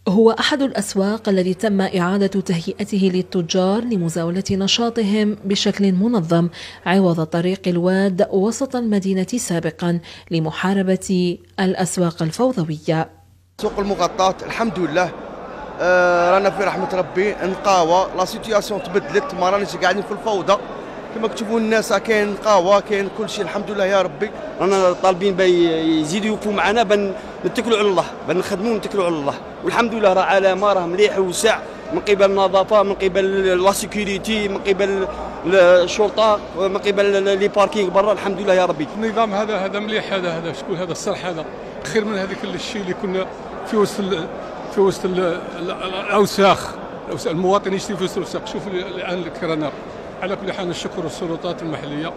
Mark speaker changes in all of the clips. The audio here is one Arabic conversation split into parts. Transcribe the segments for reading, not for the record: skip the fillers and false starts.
Speaker 1: هو أحد الأسواق الذي تم إعادة تهيئته للتجار لمزاولة نشاطهم بشكل منظم عوض طريق الواد وسط المدينة سابقا لمحاربة الأسواق الفوضوية.
Speaker 2: سوق المغطاة الحمد لله رانا في رحمة ربي نقاوى لا سيتياسيون تبدلت، ما راناش قاعدين في الفوضى كما كتشوفوا الناس، كاين نقاوى كاين كل شيء الحمد لله يا ربي.
Speaker 3: رانا طالبين يزيدوا يوقفوا معنا نتكلوا على الله، نخدموا ونتكلوا على الله، والحمد لله راه علامه راه مليح ووسع من قبل النظافه، من قبل لا سيكوريتي، من قبل الشرطه، من قبل لي باركينغ برا، الحمد لله يا ربي.
Speaker 4: النظام هذا مليح، هذا شكون هذا الصرح، هذا خير من هذاك الشيء اللي كنا في وسط الاوساخ. المواطن يشتي في وسط الاوساخ. شوف الان الكرناق. على كل حال نشكر السلطات المحليه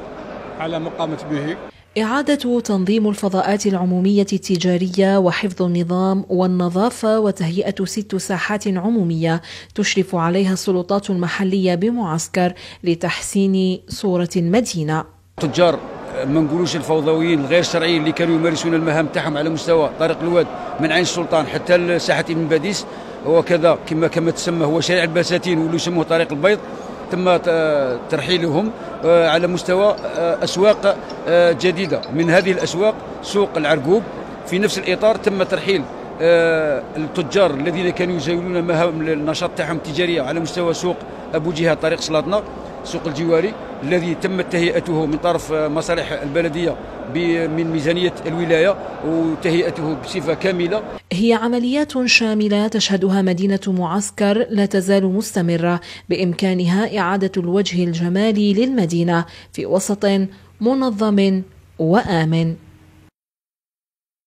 Speaker 4: على ما قامت به.
Speaker 1: إعادة تنظيم الفضاءات العمومية التجارية وحفظ النظام والنظافة وتهيئة 6 ساحات عمومية تشرف عليها السلطات المحلية بمعسكر لتحسين صورة المدينة.
Speaker 5: تجار ما نقولوش الفوضويين الغير شرعيين اللي كانوا يمارسون المهام تاعهم على مستوى طريق الواد من عين السلطان حتى ساحة ابن باديس، وكذا كما تسمى هو شارع البساتين واللي يسموه طريق البيض، تم ترحيلهم على مستوى أسواق جديدة. من هذه الأسواق سوق العرقوب في نفس الإطار تم ترحيل التجار الذين كانوا يزاولون مهام النشاط تاعهم التجارية على مستوى سوق أبو جهة طريق سلاطنة، سوق الجواري الذي تمت تهيئته من طرف مصالح البلدية من ميزانية الولاية وتهيئته بصفة كاملة.
Speaker 1: هي عمليات شاملة تشهدها مدينة معسكر لا تزال مستمرة، بإمكانها إعادة الوجه الجمالي للمدينة في وسط منظم وآمن.